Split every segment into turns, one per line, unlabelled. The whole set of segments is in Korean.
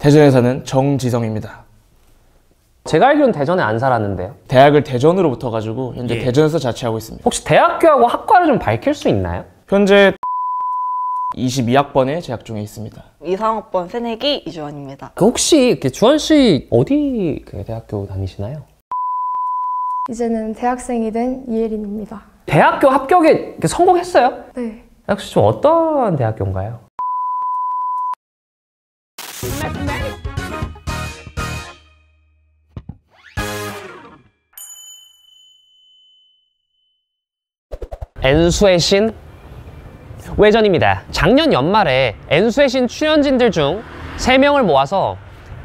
대전에 사는 정지성입니다.
제가 알기로는 대전에 안 살았는데요.
대학을 대전으로 붙어가지고 현재 대전에서 자취하고 있습니다.
혹시 대학교하고 학과를 좀 밝힐 수 있나요?
현재 22학번에 재학 중에 있습니다.
이상학번 새내기 이주원입니다.
혹시 주원 씨 어디 대학교 다니시나요?
이제는 대학생이 된 이예린입니다.
대학교 합격에 성공했어요?
네.
혹시 좀 어떤 대학교인가요? N수의 신 외전입니다. 작년 연말에 N수의 신 출연진들 중 3명을 모아서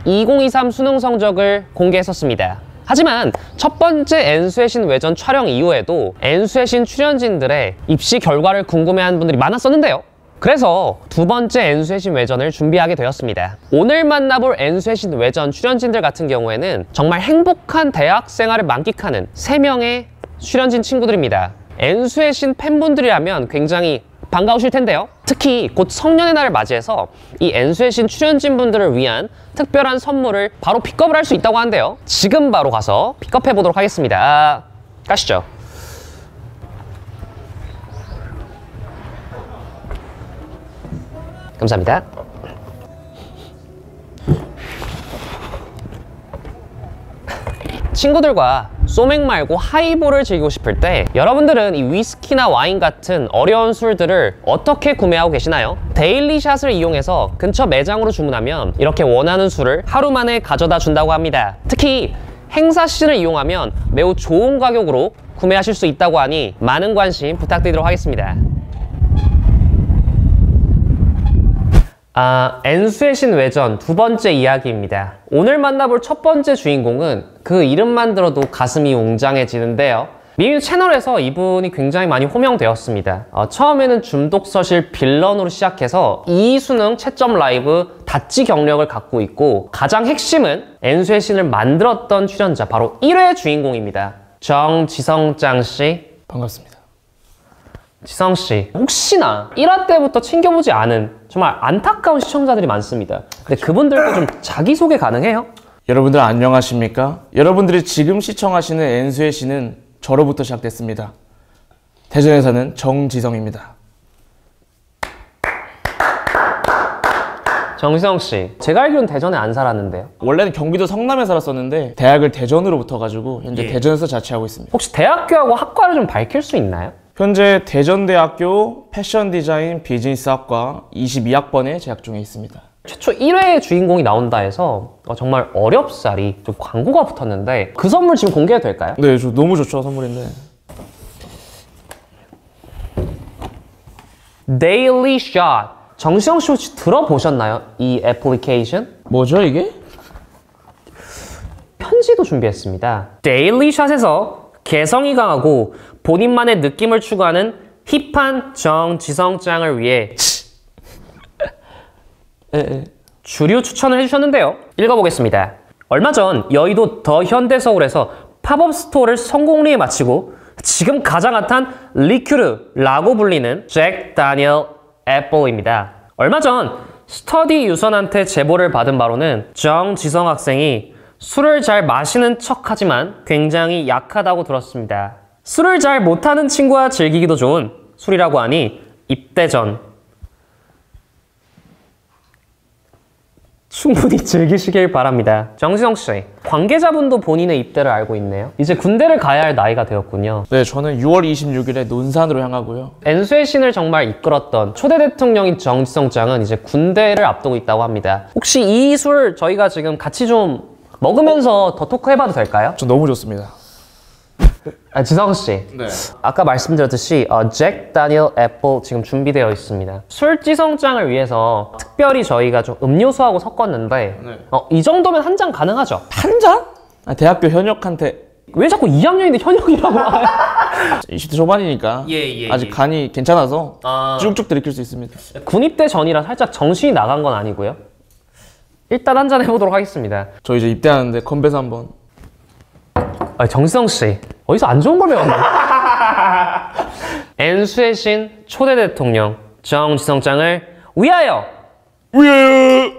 2023 수능 성적을 공개했었습니다. 하지만 첫 번째 N수의 신 외전 촬영 이후에도 N수의 신 출연진들의 입시 결과를 궁금해하는 분들이 많았었는데요. 그래서 두 번째 N수의 신 외전을 준비하게 되었습니다. 오늘 만나볼 N수의 신 외전 출연진들 같은 경우에는 정말 행복한 대학 생활을 만끽하는 3명의 출연진 친구들입니다. N수의 신 팬분들이라면 굉장히 반가우실 텐데요. 특히 곧 성년의 날을 맞이해서 이 N수의 신 출연진분들을 위한 특별한 선물을 바로 픽업을 할 수 있다고 하는데요. 지금 바로 가서 픽업해 보도록 하겠습니다. 가시죠. 감사합니다. 친구들과 소맥 말고 하이볼을 즐기고 싶을 때 여러분들은 이 위스키나 와인 같은 어려운 술들을 어떻게 구매하고 계시나요? 데일리샷을 이용해서 근처 매장으로 주문하면 이렇게 원하는 술을 하루 만에 가져다 준다고 합니다. 특히 행사 시즌을 이용하면 매우 좋은 가격으로 구매하실 수 있다고 하니 많은 관심 부탁드리도록 하겠습니다. N수의 신 외전 두 번째 이야기입니다. 오늘 만나볼 첫 번째 주인공은 그 이름만 들어도 가슴이 웅장해지는데요. 미유 채널에서 이분이 굉장히 많이 호명되었습니다. 처음에는 중독서실 빌런으로 시작해서 이수능 채점 라이브 다찌 경력을 갖고 있고 가장 핵심은 N수의 신을 만들었던 출연자 바로 1회 주인공입니다. 정지성짱 씨.
반갑습니다.
지성씨, 혹시나 1화 때부터 챙겨보지 않은 정말 안타까운 시청자들이 많습니다. 근데 그분들도 좀 자기소개 가능해요?
여러분들 안녕하십니까? 여러분들이 지금 시청하시는 N수의 신은 저로부터 시작됐습니다. 대전에 사는 정지성입니다.
정지성씨, 제가 알기로는 대전에 안 살았는데요.
원래는 경기도 성남에 살았었는데 대학을 대전으로 붙어가지고 현재 대전에서 자취하고 있습니다.
혹시 대학교하고 학과를 좀 밝힐 수 있나요?
현재 대전대학교 패션 디자인 비즈니스학과 22학번에 재학 중에 있습니다.
최초 1회의 주인공이 나온다 해서 정말 어렵사리 좀 광고가 붙었는데 그 선물 지금 공개해도 될까요?
네, 너무 좋죠, 선물인데.
Daily Shot. 정시영 씨 혹시 들어보셨나요? 이 애플리케이션?
뭐죠, 이게?
편지도 준비했습니다. Daily Shot에서 개성이 강하고 본인만의 느낌을 추구하는 힙한 정지성짱을 위해 주류 추천을 해주셨는데요. 읽어보겠습니다. 얼마 전 여의도 더 현대서울에서 팝업 스토어를 성공리에 마치고 지금 가장 핫한 리큐르라고 불리는 잭 다니엘 애플입니다. 얼마 전 스터디 유선한테 제보를 받은 바로는 정지성 학생이 술을 잘 마시는 척하지만 굉장히 약하다고 들었습니다. 술을 잘 못하는 친구와 즐기기도 좋은 술이라고 하니 입대 전 충분히 즐기시길 바랍니다. 정지성 씨, 관계자분도 본인의 입대를 알고 있네요. 이제 군대를 가야 할 나이가 되었군요.
네, 저는 6월 26일에 논산으로 향하고요.
N수의 신을 정말 이끌었던 초대 대통령인 정지성 짱은 이제 군대를 앞두고 있다고 합니다. 혹시 이 술 저희가 지금 같이 좀 먹으면서 더 토크 해봐도 될까요?
저 너무 좋습니다.
지성 씨,
네.
아까 말씀드렸듯이 잭 다니엘 애플 지금 준비되어 있습니다. 술지성짱을 위해서 특별히 저희가 좀 음료수하고 섞었는데 이 정도면 한 잔 가능하죠?
한 잔? 대학교 현역한테
왜 자꾸 2학년인데 현역이라고
20대 초반이니까 아직 간이 괜찮아서 쭉쭉 들이킬 수 있습니다.
군입대 전이라 살짝 정신이 나간 건 아니고요. 일단 한 잔 해보도록 하겠습니다.
저 이제 입대하는데 건배사 한번.
정지성 씨, 어디서 안 좋은 걸 배웠나? N수의 신 초대 대통령 정지성짱을 위하여!
위하여!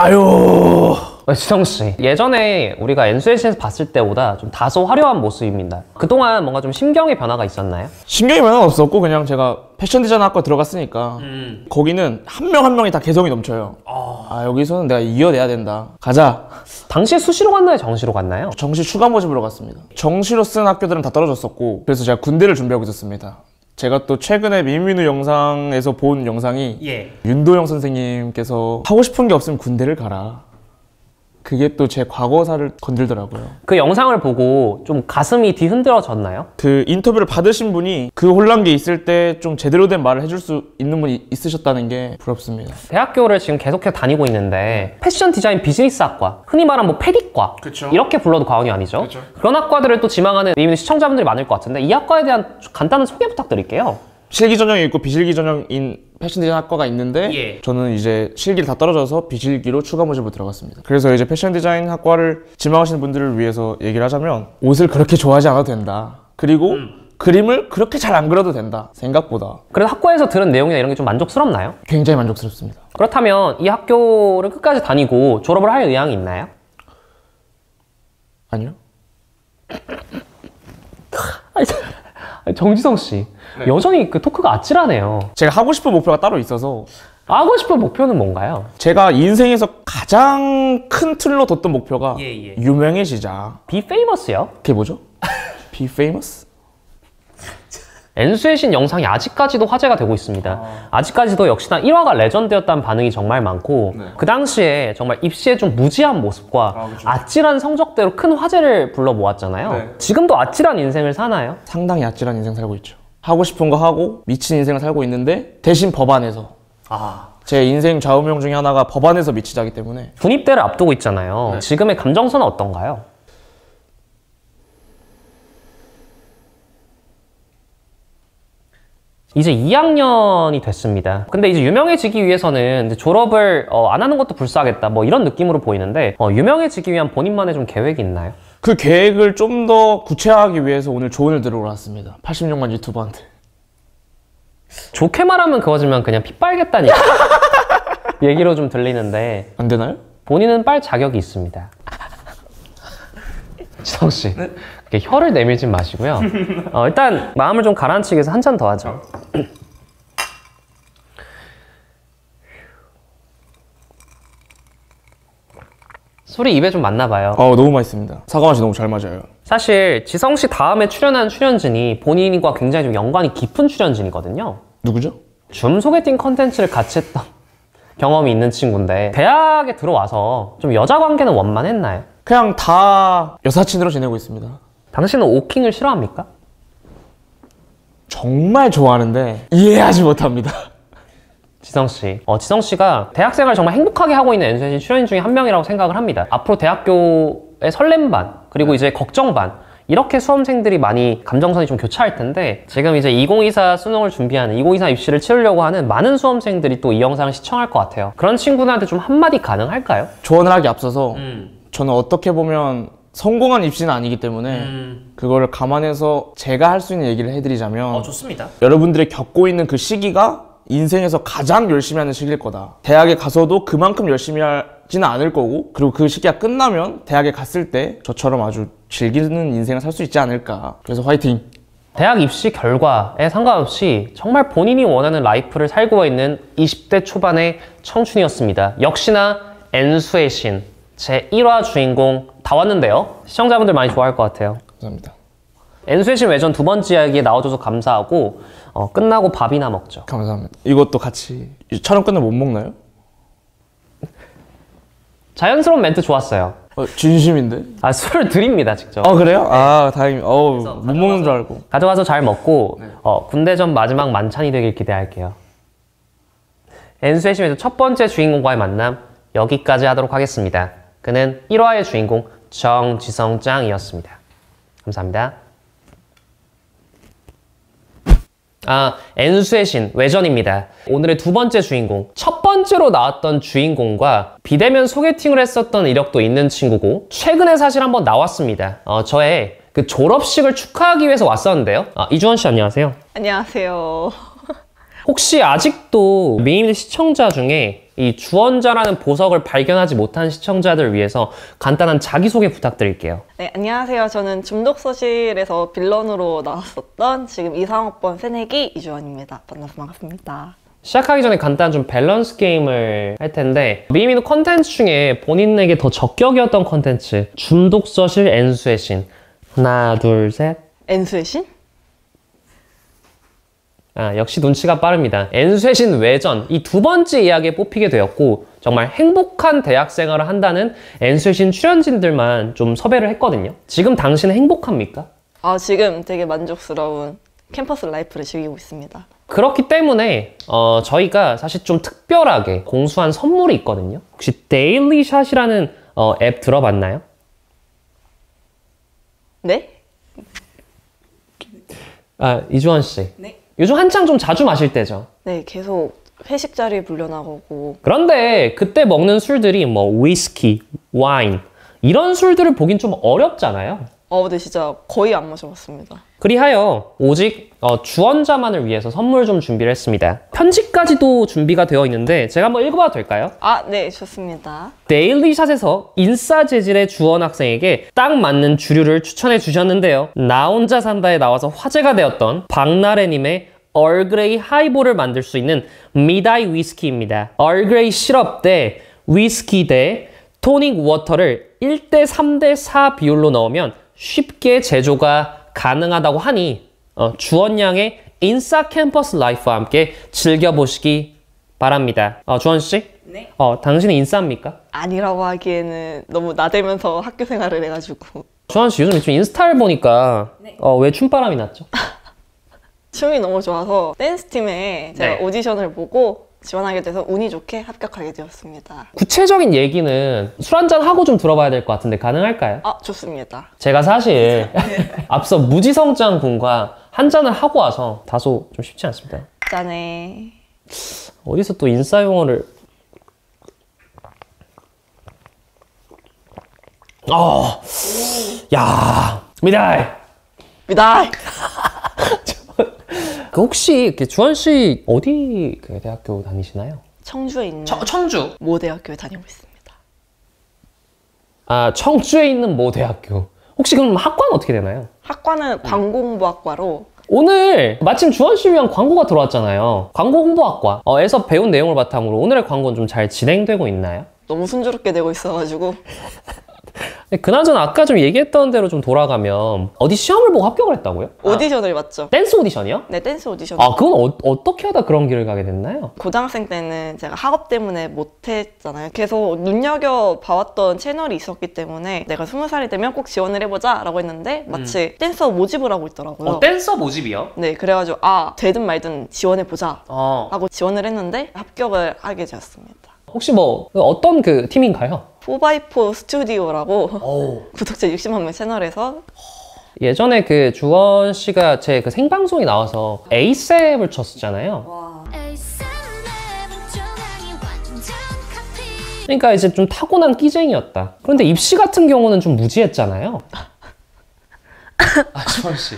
아유.
지성씨, 예전에 우리가 엔수에신에서 봤을 때보다 좀 다소 화려한 모습입니다. 그동안 뭔가 좀 심경의 변화가 있었나요?
신경이 변화는 없었고 그냥 제가 패션 디자인 학과 들어갔으니까 거기는 한 명 한 명이 다 개성이 넘쳐요. 여기서는 내가 이겨내야 된다. 가자.
당시에 수시로 갔나요? 정시로 갔나요?
정시 추가 모집으로 갔습니다. 정시로 쓴 학교들은 다 떨어졌었고 그래서 제가 군대를 준비하고 있었습니다. 제가 또 최근에 민민우 영상에서 본 영상이 윤도영 선생님께서 하고 싶은 게 없으면 군대를 가라. 그게 또 제 과거사를 건들더라고요.
그 영상을 보고 좀 가슴이 뒤흔들어졌나요?
그 인터뷰를 받으신 분이 그 혼란기 있을 때 좀 제대로 된 말을 해줄 수 있는 분이 있으셨다는 게 부럽습니다.
대학교를 지금 계속해서 다니고 있는데 패션 디자인 비즈니스학과, 흔히 말하는 뭐 패디과 이렇게 불러도 과언이 아니죠. 그런 학과들을 또 지망하는 미민 시청자분들이 많을 것 같은데 이 학과에 대한 간단한 소개 부탁드릴게요.
실기 전형이 있고 비실기 전형인 패션 디자인 학과가 있는데 저는 이제 실기를 다 떨어져서 비실기로 추가 모집으로 들어갔습니다. 그래서 이제 패션 디자인 학과를 지망하시는 분들을 위해서 얘기를 하자면 옷을 그렇게 좋아하지 않아도 된다. 그리고 그림을 그렇게 잘 안 그려도 된다. 생각보다.
그래서 학과에서 들은 내용이나 이런 게 좀 만족스럽나요?
굉장히 만족스럽습니다.
그렇다면 이 학교를 끝까지 다니고 졸업을 할 의향이 있나요?
아니요.
정지성 씨, 여전히 그 토크가 아찔하네요.
제가 하고 싶은 목표가 따로 있어서
하고 싶은 목표는 뭔가요?
제가 인생에서 가장 큰 틀로 뒀던 목표가 유명해지자.
Be famous요?
그게 뭐죠? Be famous?
엔수의 신 영상이 아직까지도 화제가 되고 있습니다. 아직까지도 역시나 1화가 레전드였다는 반응이 정말 많고 그 당시에 정말 입시의 좀 무지한 모습과 아찔한 성적대로 큰 화제를 불러 모았잖아요. 지금도 아찔한 인생을 사나요?
상당히 아찔한 인생 살고 있죠. 하고 싶은 거 하고 미친 인생을 살고 있는데 대신 법안에서 제 인생 좌우명 중에 하나가 법안에서 미치자기 때문에
군입대를 앞두고 있잖아요. 지금의 감정선은 어떤가요? 이제 2학년이 됐습니다. 근데 이제 유명해지기 위해서는 이제 졸업을 안 하는 것도 불사하겠다 뭐 이런 느낌으로 보이는데 유명해지기 위한 본인만의 좀 계획이 있나요?
그 계획을 좀 더 구체화하기 위해서 오늘 조언을 들으러 왔습니다. 86만 유튜버한테.
좋게 말하면 그거지만 그냥 피 빨겠다니까 얘기로 좀 들리는데
안 되나요?
본인은 빨 자격이 있습니다. 지성씨, 혀를 내밀지 마시고요. 일단 마음을 좀 가라앉히기 위해서 한 잔 더 하죠. 술이 입에 좀 맞나 봐요.
너무 맛있습니다. 사과 맛이 너무 잘 맞아요.
사실 지성씨 다음에 출연한 출연진이 본인과 굉장히 좀 연관이 깊은 출연진이거든요.
누구죠?
줌 소개팅 컨텐츠를 같이 했던 경험이 있는 친구인데 대학에 들어와서 좀 여자 관계는 원만했나요?
그냥 다 여사친으로 지내고 있습니다.
당신은 오킹을 싫어합니까?
정말 좋아하는데 이해하지 못합니다.
지성씨, 지성씨가 대학생활을 정말 행복하게 하고 있는 엔수의 신 출연진 중에 한 명이라고 생각을 합니다. 앞으로 대학교의 설렘 반, 그리고 이제 걱정 반, 이렇게 수험생들이 많이 감정선이 좀 교차할 텐데 지금 이제 2024 수능을 준비하는 2024 입시를 치르려고 하는 많은 수험생들이 또 이 영상을 시청할 것 같아요. 그런 친구들한테 좀 한마디 가능할까요?
조언을 하기 앞서서 저는 어떻게 보면 성공한 입시는 아니기 때문에 그거를 감안해서 제가 할 수 있는 얘기를 해드리자면
좋습니다.
여러분들이 겪고 있는 그 시기가 인생에서 가장 열심히 하는 시기일 거다. 대학에 가서도 그만큼 열심히 하지는 않을 거고 그리고 그 시기가 끝나면 대학에 갔을 때 저처럼 아주 즐기는 인생을 살 수 있지 않을까. 그래서 화이팅!
대학 입시 결과에 상관없이 정말 본인이 원하는 라이프를 살고 있는 20대 초반의 청춘이었습니다. 역시나 엔수의 신 제1화 주인공 다 왔는데요. 시청자분들 많이 좋아할 것 같아요.
감사합니다.
엔수의 신 외전 두 번째 이야기에 나와줘서 감사하고 끝나고 밥이나 먹죠.
감사합니다. 이것도 같이 촬영 끝나면 못 먹나요?
자연스러운 멘트 좋았어요.
진심인데?
술을 드립니다, 직접.
그래요? 다행입니다. 못 먹는 줄 알고.
가져가서 잘 먹고 군대 전 마지막 만찬이 되길 기대할게요. 엔수의 신에서 첫 번째 주인공과의 만남 여기까지 하도록 하겠습니다. 그는 1화의 주인공 정지성 짱이었습니다. 감사합니다. 엔수의 신 외전입니다. 오늘의 두 번째 주인공, 첫 번째로 나왔던 주인공과 비대면 소개팅을 했었던 이력도 있는 친구고 최근에 사실 한번 나왔습니다. 저의 그 졸업식을 축하하기 위해서 왔었는데요. 이주원 씨 안녕하세요.
안녕하세요.
혹시 아직도 미인 시청자 중에 이 주원자라는 보석을 발견하지 못한 시청자들을 위해서 간단한 자기소개 부탁드릴게요.
네, 안녕하세요. 저는 중독서실에서 빌런으로 나왔었던 지금 이상학번 새내기 이주원입니다. 만나서 반갑습니다.
시작하기 전에 간단한 좀 밸런스 게임을 할 텐데 미미노 컨텐츠 중에 본인에게 더 적격이었던 컨텐츠 중독서실 N수의 신 하나 둘 셋.
N수의 신?
역시 눈치가 빠릅니다. N수의 신 외전 이 두 번째 이야기에 뽑히게 되었고 정말 행복한 대학생활을 한다는 N수의 신 출연진들만 좀 섭외를 했거든요. 지금 당신은 행복합니까?
지금 되게 만족스러운 캠퍼스 라이프를 즐기고 있습니다.
그렇기 때문에 저희가 사실 좀 특별하게 공수한 선물이 있거든요. 혹시 데일리샷이라는 앱 들어봤나요?
네?
이주원 씨.
네.
요즘 한창 좀 자주 마실 때죠.
네, 계속 회식 자리에 불려나가고.
그런데 그때 먹는 술들이 뭐 위스키, 와인 이런 술들을 보긴 좀 어렵잖아요.
근데 진짜 거의 안 마셔봤습니다.
그리하여 오직 주원자만을 위해서 선물 좀 준비를 했습니다. 편지까지도 준비가 되어 있는데 제가 한번 읽어봐도 될까요?
네, 좋습니다.
데일리샷에서 인싸 재질의 주원 학생에게 딱 맞는 주류를 추천해 주셨는데요. 나 혼자 산다에 나와서 화제가 되었던 박나래님의 얼그레이 하이볼을 만들 수 있는 미다이 위스키입니다. 얼그레이 시럽 대 위스키 대 토닉 워터를 1대 3대 4 비율로 넣으면 쉽게 제조가 가능하다고 하니 주원 양의 인싸 캠퍼스 라이프와 함께 즐겨보시기 바랍니다. 주원 씨?
네.
당신은 인싸입니까?
아니라고 하기에는 너무 나대면서 학교 생활을 해가지고.
주원 씨 요즘 인스타를 보니까
네.
왜 춤바람이 났죠?
춤이 너무 좋아서 댄스팀에 제가
네.
오디션을 보고 지원하게 돼서 운이 좋게 합격하게 되었습니다.
구체적인 얘기는 술 한잔 하고 좀 들어봐야 될 것 같은데 가능할까요?
좋습니다.
제가 사실 앞서 무지성장 군과 한 잔을 하고 와서 다소 좀 쉽지 않습니다.
짠해.
어디서 또 인싸 용어를 야 미다이
미다이!
혹시 이렇게 주원 씨 어디 그 대학교 다니시나요?
청주에 있는
청주.
모 대학교에 다니고 있습니다.
청주에 있는 모 대학교. 혹시 그럼 학과는 어떻게 되나요?
학과는 광고홍보학과로.
오늘 마침 주원 씨 위한 광고가 들어왔잖아요. 광고홍보학과에서 배운 내용을 바탕으로 오늘의 광고는 좀 잘 진행되고 있나요?
너무 순조롭게 되고 있어가지고.
그나저나 아까 좀 얘기했던 대로 좀 돌아가면 어디 시험을 보고 합격을 했다고요?
오디션을 봤죠.
댄스 오디션이요?
네, 댄스 오디션.
그건 어떻게 하다 그런 길을 가게 됐나요?
고등학생 때는 제가 학업 때문에 못했잖아요. 계속 눈여겨봐왔던 채널이 있었기 때문에 내가 20살이 되면 꼭 지원을 해보자 라고 했는데 마치 댄서 모집을 하고 있더라고요.
댄서 모집이요?
네, 그래가지고 되든 말든 지원해보자 하고 지원을 했는데 합격을 하게 되었습니다.
혹시 뭐 어떤 그 팀인가요?
4x4 스튜디오라고 구독자 60만 명 채널에서
예전에 그 주원 씨가 제 그 생방송에 나와서 에이셉을 쳤었잖아요. 그러니까 이제 좀 타고난 끼쟁이였다. 그런데 입시 같은 경우는 좀 무지했잖아요. 주원 씨.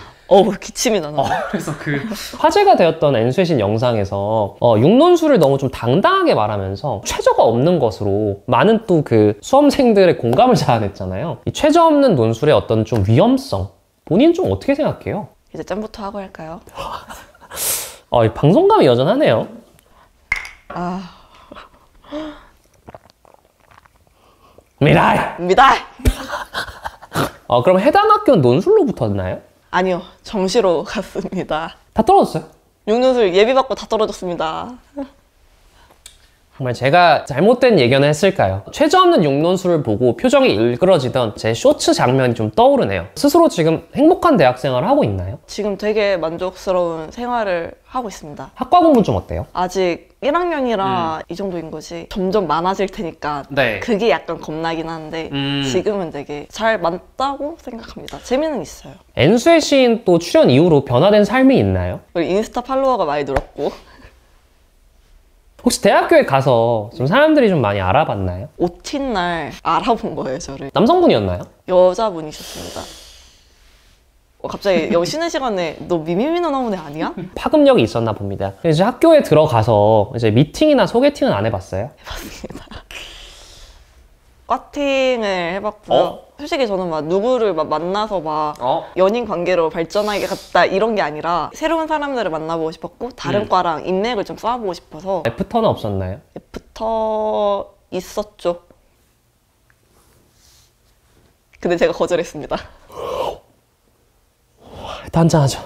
기침이 나네요.
그래서 그 화제가 되었던 N수의 영상에서 육론수를 너무 좀 당당하게 말하면서 최저가 없는 것으로 많은 또 그 수험생들의 공감을 자아냈잖아요. 이 최저 없는 논술의 어떤 좀 위험성 본인 좀 어떻게 생각해요?
이제 짬부터 하고 할까요?
이 방송감이 여전하네요. 미라이!
미다이!
그럼 해당 학교는 논술로 붙었나요?
아니요, 정시로 갔습니다.
다 떨어졌어요?
육문술 예비받고 다 떨어졌습니다.
정말 제가 잘못된 예견을 했을까요? 최저 없는 육론수를 보고 표정이 일그러지던 제 쇼츠 장면이 좀 떠오르네요. 스스로 지금 행복한 대학생활을 하고 있나요?
지금 되게 만족스러운 생활을 하고 있습니다.
학과 공부는 좀 어때요?
아직 1학년이라 이 정도인 거지 점점 많아질 테니까
네.
그게 약간 겁나긴 한데 지금은 되게 잘 맞다고 생각합니다. 재미는 있어요.
N수의 시인 또 출연 이후로 변화된 삶이 있나요?
그리고 인스타 팔로워가 많이 늘었고
혹시 대학교에 가서 좀 사람들이 좀 많이 알아봤나요?
옷 튄 날 알아본 거예요, 저를.
남성분이었나요?
여자분이셨습니다. 갑자기 여기 쉬는 시간에 너 미미미너 나오는 애 아니야?
파급력이 있었나 봅니다. 이제 학교에 들어가서 이제 미팅이나 소개팅은 안 해봤어요?
과팅을 해봤고요. 솔직히 저는 막 누구를 막 만나서 막 연인 관계로 발전하겠다 이런 게 아니라 새로운 사람들을 만나보고 싶었고 다른 과랑 인맥을 좀 쌓아보고 싶어서.
애프터는 없었나요?
애프터 있었죠. 근데 제가 거절했습니다.
일단 한잔하죠.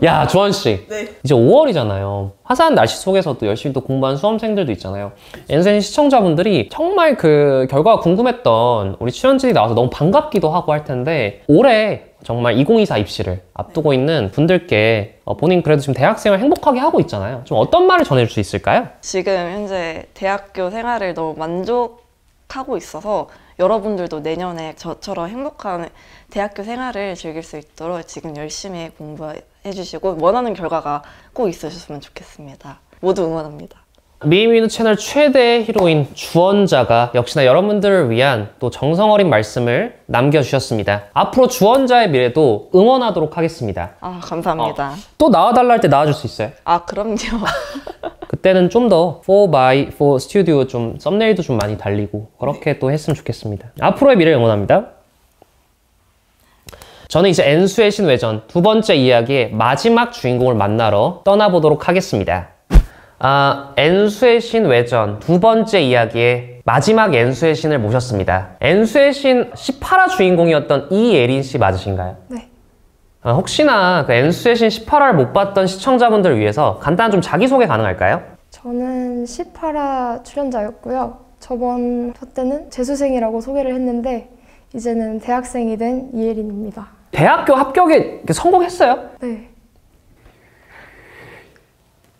야, 주원씨.
네.
이제 5월이잖아요. 화사한 날씨 속에서도 열심히 또 공부하는 수험생들도 있잖아요. 엔센 시청자분들이 정말 그 결과가 궁금했던 우리 출연진이 나와서 너무 반갑기도 하고 할 텐데 올해 정말 2024 입시를 앞두고 있는 분들께 본인 그래도 지금 대학생활 행복하게 하고 있잖아요. 좀 어떤 말을 전해줄 수 있을까요?
지금 현재 대학교 생활을 너무 만족하고 있어서 여러분들도 내년에 저처럼 행복한 대학교 생활을 즐길 수 있도록 지금 열심히 공부해주시고 원하는 결과가 꼭 있으셨으면 좋겠습니다. 모두 응원합니다.
미미누 채널 최대의 히로인 주원자가 역시나 여러분들을 위한 또 정성 어린 말씀을 남겨주셨습니다. 앞으로 주원자의 미래도 응원하도록 하겠습니다.
아, 감사합니다.
또 나와달라 할 때 나와줄 수 있어요?
아, 그럼요.
그때는 좀 더 4x4 스튜디오 좀 썸네일도 좀 많이 달리고 그렇게 또 했으면 좋겠습니다. 앞으로의 미래를 응원합니다. 저는 이제 엔수의 신 외전 두 번째 이야기의 마지막 주인공을 만나러 떠나보도록 하겠습니다. 엔수의 신 외전 두 번째 이야기의 마지막 엔수의 신을 모셨습니다. 엔수의 신 18화 주인공이었던 이예린 씨 맞으신가요?
네.
혹시나 그 엔수의 신 18화를 못 봤던 시청자분들을 위해서 간단한 좀 자기소개 가능할까요?
저는 18화 출연자였고요. 저번 화 때는 재수생이라고 소개를 했는데 이제는 대학생이 된 이예린입니다.
대학교 합격에 성공했어요?
네.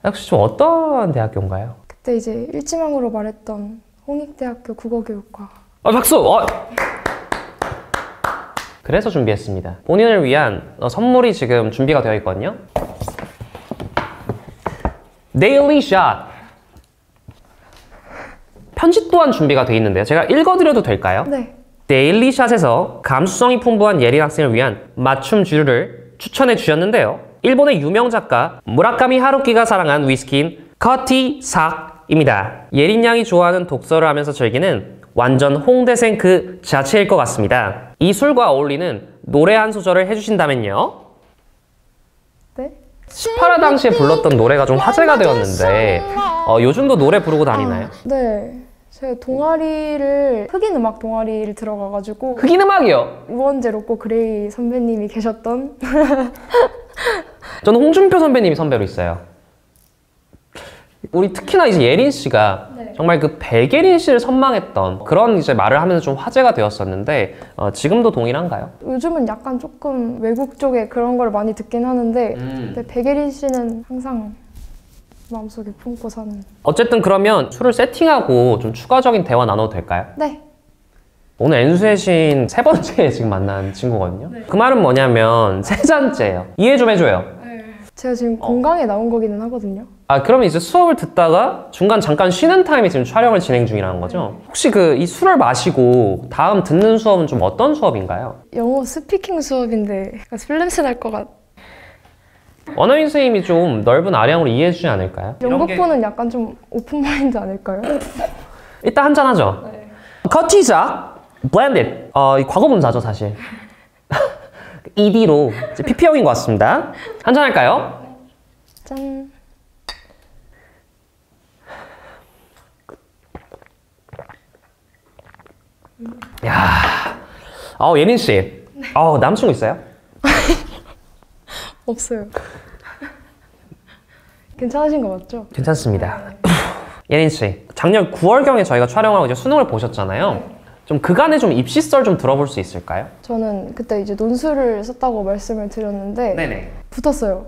혹시 좀 어떤 대학교인가요?
그때 이제 일지망으로 말했던 홍익대학교 국어교육과.
박수! 그래서 준비했습니다. 본인을 위한 선물이 지금 준비가 되어 있거든요. 데일리 샷! 편지 또한 준비가 되어 있는데요. 제가 읽어드려도 될까요?
네.
데일리 샷에서 감수성이 풍부한 예린 학생을 위한 맞춤 주류를 추천해 주셨는데요. 일본의 유명 작가 무라카미 하루키가 사랑한 위스키인 커티삭입니다. 예린 양이 좋아하는 독서를 하면서 즐기는 완전 홍대생 그 자체일 것 같습니다. 이 술과 어울리는 노래 한 소절을 해주신다면요?
네?
18화 당시에 불렀던 노래가 좀 화제가 되었는데 요즘도 노래 부르고 다니나요?
네. 제가 동아리를 흑인 음악 동아리를 들어가가지고
흑인 음악이요?
우원재 로꼬 그레이 선배님이 계셨던
저는 홍준표 선배님이 선배로 있어요. 우리 특히나 이제 예린 씨가 정말 그 백예린 씨를 선망했던 그런 이제 말을 하면서 좀 화제가 되었었는데 지금도 동일한가요?
요즘은 약간 조금 외국 쪽에 그런 걸 많이 듣긴 하는데 근데 백예린 씨는 항상 마음속에 품고 사는.
어쨌든 그러면 술을 세팅하고 좀 추가적인 대화 나눠도 될까요?
네.
오늘 엔수의 신 세 번째 지금 만난 친구거든요. 그 말은 뭐냐면 세 잔째예요. 이해 좀 해줘요.
제가 지금 공강에 나온 거기는 하거든요.
그러면 이제 수업을 듣다가 중간 잠깐 쉬는 타임에 지금 촬영을 진행 중이라는 거죠? 혹시 이 술을 마시고 다음 듣는 수업은 좀 어떤 수업인가요?
영어 스피킹 수업인데 술 냄새 날 것 같.
원어민 선생님이 좀 넓은 아량으로 이해해 주지 않을까요?
영국분은 약간 좀 오픈마인드 아닐까요?
일단 한잔 하죠. 커티자 블렌디드 이 과거분사죠 사실. ED로 PP형인 것 같습니다. 한잔 할까요?
짠.
야, 예린 씨, 남친구 있어요?
없어요. 괜찮으신 거 맞죠?
괜찮습니다. 예린 씨, 작년 9월경에 저희가 촬영하고 이제 수능을 보셨잖아요. 좀 그간의 좀 입시 썰 좀 들어볼 수 있을까요?
저는 그때 이제 논술을 썼다고 말씀을 드렸는데
네네.
붙었어요.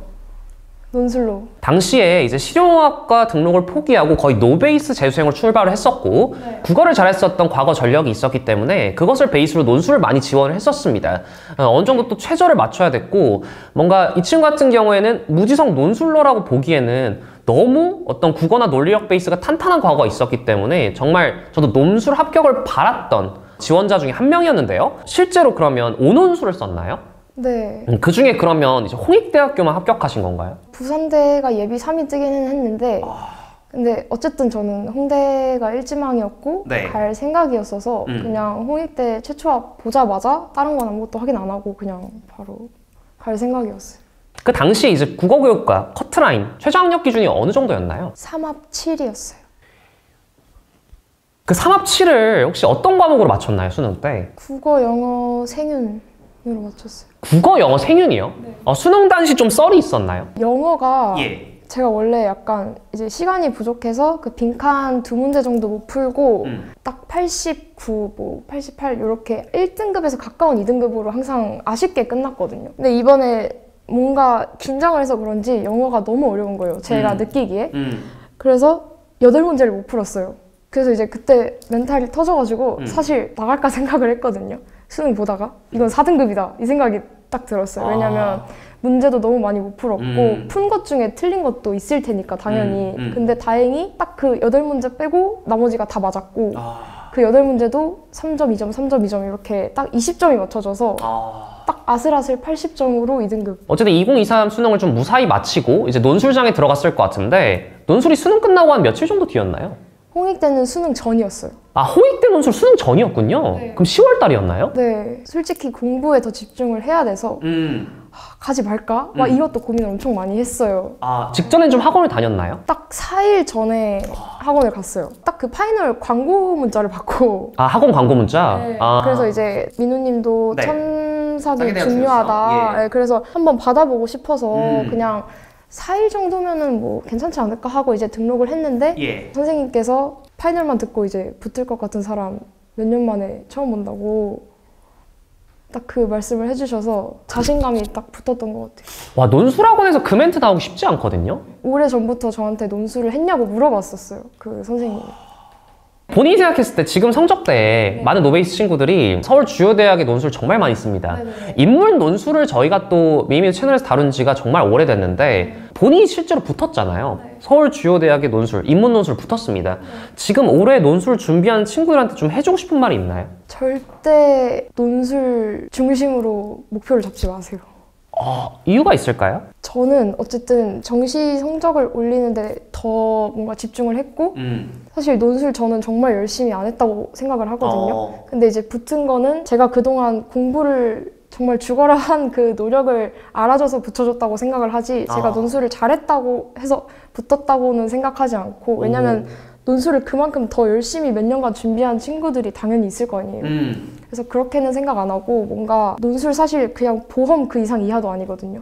논술로.
당시에 이제 실용학과 등록을 포기하고 거의 노베이스 재수생으로 출발을 했었고 국어를 잘했었던 과거 전력이 있었기 때문에 그것을 베이스로 논술을 많이 지원을 했었습니다. 어느 정도 또 최저를 맞춰야 됐고 뭔가 이 친구 같은 경우에는 무지성 논술러라고 보기에는 너무 어떤 국어나 논리력 베이스가 탄탄한 과거가 있었기 때문에 정말 저도 논술 합격을 바랐던 지원자 중에 한 명이었는데요. 실제로 그러면 오논술을 썼나요?
네.
그 중에 그러면 이제 홍익대학교만 합격하신 건가요?
부산대가 예비 3위 뜨기는 했는데 근데 어쨌든 저는 홍대가 일지망이었고
네.
갈 생각이었어서 그냥 홍익대 최초합 보자마자 다른 건 아무것도 확인 안 하고 그냥 바로 갈 생각이었어요.
그 당시 이제 국어교육과 커트라인 최저학력 기준이 어느 정도였나요?
3합 7이었어요.
그 3합 7을 혹시 어떤 과목으로 맞췄나요, 수능 때?
국어, 영어, 생윤으로 맞췄어요.
국어, 영어, 생윤이요? 수능 당시 좀 썰이 있었나요?
영어가
예.
제가 원래 약간 이제 시간이 부족해서 그 빈칸 2문제 정도 못 풀고 딱 89, 뭐 88 이렇게 1등급에서 가까운 2등급으로 항상 아쉽게 끝났거든요. 근데 이번에 뭔가 긴장을 해서 그런지 영어가 너무 어려운 거예요. 제가 느끼기에. 그래서 8문제를 못 풀었어요. 그래서 이제 그때 멘탈이 터져가지고 사실 나갈까 생각을 했거든요. 수능 보다가 이건 4등급이다 이 생각이 딱 들었어요. 왜냐면 문제도 너무 많이 못 풀었고 푼 것 중에 틀린 것도 있을 테니까 당연히. 근데 다행히 딱 그 8문제 빼고 나머지가 다 맞았고 그 8문제도 3점, 2점, 3점, 2점 이렇게 딱 20점이 맞춰져서 딱 아슬아슬 80점으로 2등급.
어쨌든 2023 수능을 좀 무사히 마치고 이제 논술장에 들어갔을 것 같은데 논술이 수능 끝나고 한 며칠 정도 뒤였나요?
홍익대는 수능 전이었어요.
아, 홍익대 논술 수능 전이었군요.
네.
그럼 10월 달이었나요?
네, 솔직히 공부에 더 집중을 해야 돼서 가지 말까? 막 이것도 고민을 엄청 많이 했어요.
아, 직전엔 좀 학원을 다녔나요?
딱 4일 전에 학원을 갔어요. 딱 그 파이널 광고 문자를 받고.
아, 학원 광고 문자?
네.
아.
그래서 이제 민우님도
네.
첨삭이
사기대학
중요하다.
중요했어. 예.
네, 그래서 한번 받아보고 싶어서 그냥 4일 정도면은 뭐 괜찮지 않을까 하고 이제 등록을 했는데
예.
선생님께서 파이널만 듣고 이제 붙을 것 같은 사람 몇 년 만에 처음 본다고 딱 그 말씀을 해주셔서 자신감이 딱 붙었던 것 같아요.
와, 논술학원에서 그 멘트 나오기 쉽지 않거든요?
오래전부터 저한테 논술을 했냐고 물어봤었어요. 그 선생님이.
본인이 생각했을 때 지금 성적대에 많은 노베이스 친구들이 서울 주요 대학의 논술 정말 많이 씁니다. 인문 논술을 저희가 또 미미미 채널에서 다룬 지가 정말 오래됐는데 본인이 실제로 붙었잖아요. 서울 주요 대학의 논술, 인문 논술 붙었습니다. 지금 올해 논술 준비하는 친구들한테 좀 해주고 싶은 말이 있나요?
절대 논술 중심으로 목표를 잡지 마세요.
이유가 있을까요?
저는 어쨌든 정시 성적을 올리는데 더 뭔가 집중을 했고 사실 논술 저는 정말 열심히 안 했다고 생각을 하거든요. 근데 이제 붙은 거는 제가 그동안 공부를 정말 죽어라 한 그 노력을 알아줘서 붙여줬다고 생각을 하지 제가 논술을 잘했다고 해서 붙었다고는 생각하지 않고 왜냐면 논술을 그만큼 더 열심히 몇 년간 준비한 친구들이 당연히 있을 거 아니에요. 그래서 그렇게는 생각 안 하고 뭔가 논술 사실 그냥 보험 그 이상 이하도 아니거든요.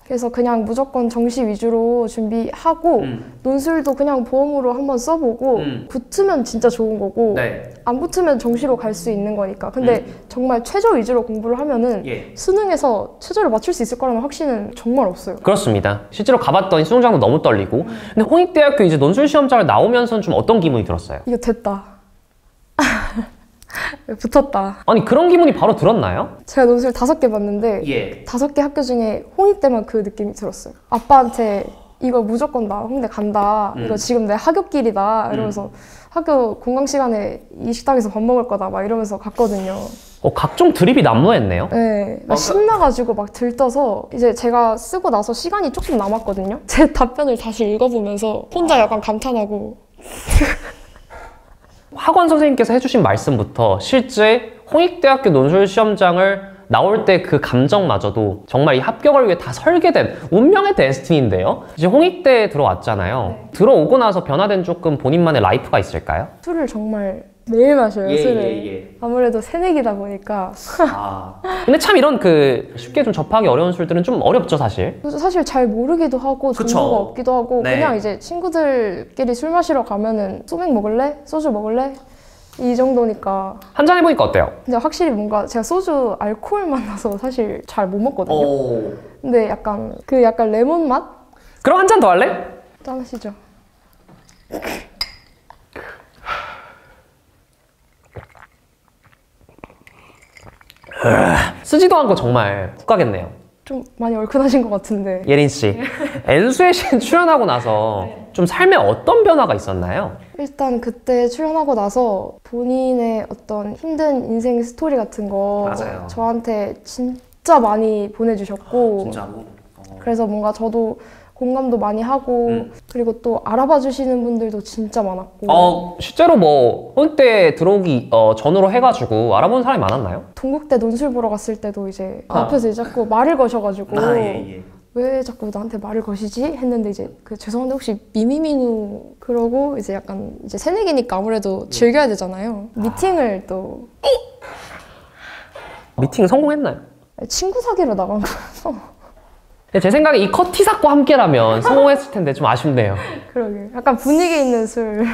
그래서 그냥 무조건 정시 위주로 준비하고 논술도 그냥 보험으로 한번 써보고 붙으면 진짜 좋은 거고 안 붙으면 정시로 갈 수 있는 거니까. 근데 정말 최저 위주로 공부를 하면은 수능에서 최저를 맞출 수 있을 거라는 확신은 정말 없어요.
그렇습니다. 실제로 가봤더니 수능장도 너무 떨리고 근데 홍익대학교 이제 논술 시험장을 나오면서는 좀 어떤 기분이 들었어요?
이거 됐다. 붙었다.
아니 그런 기분이 바로 들었나요?
제가 논술 5개 봤는데 5개 학교 중에 홍익대만 그 느낌이 들었어요. 아빠한테 이거 무조건 나 홍대 간다. 이거 지금 내 하굣길이다. 이러면서 학교 공강 시간에 이 식당에서 밥 먹을 거다. 막 이러면서 갔거든요.
각종 드립이 난무했네요.
네, 막 신나가지고 막 들떠서 이제 제가 쓰고 나서 시간이 조금 남았거든요. 제 답변을 다시 읽어보면서 혼자 약간 감탄하고
학원 선생님께서 해주신 말씀부터 실제 홍익대학교 논술 시험장을 나올 때 그 감정마저도 정말 이 합격을 위해 다 설계된 운명의 데스티니인데요. 이제 홍익대에 들어왔잖아요. 들어오고 나서 변화된 조금 본인만의 라이프가 있을까요?
술을 정말 매일 마셔요, 술을. 아무래도 새내기다 보니까.
근데 참 이런 쉽게 좀 접하기 어려운 술들은 좀 어렵죠, 사실.
사실 잘 모르기도 하고 정보가 없기도 하고 그냥 이제 친구들끼리 술 마시러 가면은 소맥 먹을래? 소주 먹을래? 이 정도니까.
한 잔 해보니까 어때요?
근데 확실히 뭔가 제가 소주 알코올 맛 나서 사실 잘 못 먹거든요. 근데 약간 레몬 맛?
그럼 한 잔 더 할래?
짠하시죠.
쓰지도 않고 정말 훅 가겠네요.
좀 많이 얼큰하신 것 같은데.
예린 씨, 엔수의 신 출연하고 나서 좀 삶에 어떤 변화가 있었나요?
일단 그때 출연하고 나서 본인의 어떤 힘든 인생 스토리 같은 거
맞아요.
저한테 진짜 많이 보내주셨고
진짜로?
그래서 뭔가 저도 공감도 많이 하고 그리고 또 알아봐 주시는 분들도 진짜 많았고
실제로 뭐 홍익대 들어오기 전으로 해가지고 알아보는 사람이 많았나요?
동국대 논술 보러 갔을 때도 이제 앞에서 이제 자꾸 말을 거셔가지고 왜 자꾸 나한테 말을 거시지? 했는데 이제 죄송한데 혹시 미미미누 그러고 이제 약간 이제 새내기니까 아무래도 즐겨야 되잖아요. 미팅을 또
미팅 성공했나요?
친구 사귀러 나간 거라서
제 생각에 이 커티삭과 함께라면 성공했을 텐데 좀 아쉽네요.
그러게 약간 분위기 있는 술.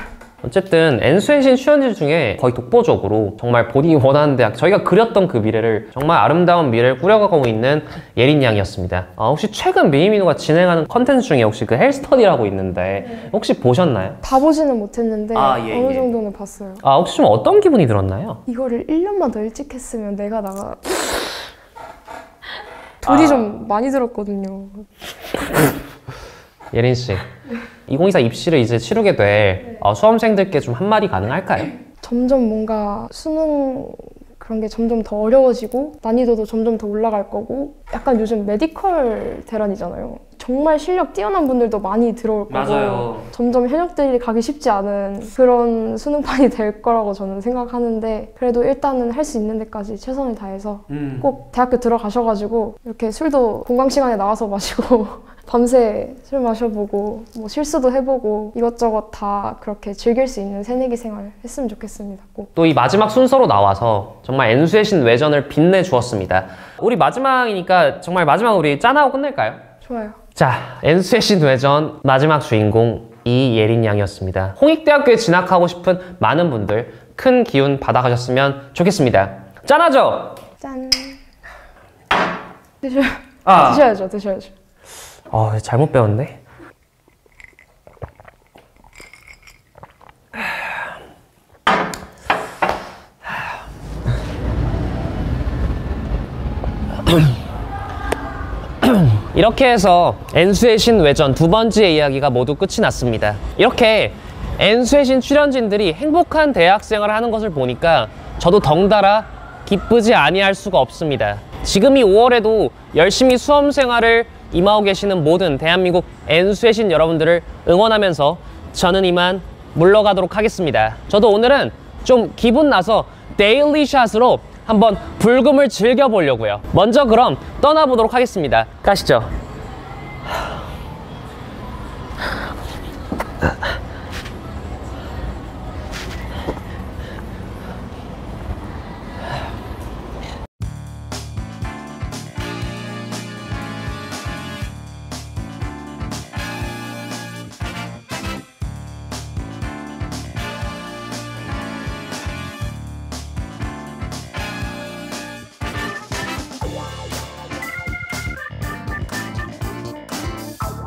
어쨌든 엔수의 신 출연진 중에 거의 독보적으로 정말 본인이 원하는 대학, 저희가 그렸던 그 미래를 정말 아름다운 미래를 꾸려가고 있는 예린 양이었습니다. 혹시 최근 미미누가 진행하는 컨텐츠 중에 혹시 그 헬스터디라고 있는데 혹시 보셨나요?
다 보지는 못했는데
예,
어느
예.
정도는 봤어요.
혹시 좀 어떤 기분이 들었나요?
이거를 1년만 더 일찍 했으면 내가 나가 돈이 좀 많이 들었거든요.
예린 씨, 2024 입시를 이제 치르게 될 수험생들께 좀 한마디 가능할까요?
점점 뭔가 수능 그런 게 점점 더 어려워지고 난이도도 점점 더 올라갈 거고 약간 요즘 메디컬 대란이잖아요. 정말 실력 뛰어난 분들도 많이 들어올 거고
맞아요.
점점 현역들이 가기 쉽지 않은 그런 수능판이 될 거라고 저는 생각하는데 그래도 일단은 할 수 있는 데까지 최선을 다해서 꼭 대학교 들어가셔가지고 이렇게 술도 공강 시간에 나와서 마시고 밤새 술 마셔보고 뭐 실수도 해보고 이것저것 다 그렇게 즐길 수 있는 새내기 생활 했으면 좋겠습니다. 꼭.
또 이 마지막 순서로 나와서 정말 엔수의 신 외전을 빛내주었습니다. 우리 마지막이니까 정말 마지막 우리 짠하고 끝낼까요?
좋아요.
자, 엔수의 신 외전 마지막 주인공 이예린 양이었습니다. 홍익대학교에 진학하고 싶은 많은 분들 큰 기운 받아가셨으면 좋겠습니다. 짠하죠?
짠. 드셔야죠. 드셔야죠.
잘못 배웠네. 이렇게 해서 엔수의 신 외전 두 번째 이야기가 모두 끝이 났습니다. 이렇게 엔수의 신 출연진들이 행복한 대학생활을 하는 것을 보니까 저도 덩달아 기쁘지 아니할 수가 없습니다. 지금 이 5월에도 열심히 수험생활을 임하고 계시는 모든 대한민국 엔수의 신 여러분들을 응원하면서 저는 이만 물러가도록 하겠습니다. 저도 오늘은 좀 기분 나서 데일리 샷으로 한번 불금을 즐겨보려고요. 먼저 그럼 떠나보도록 하겠습니다. 가시죠.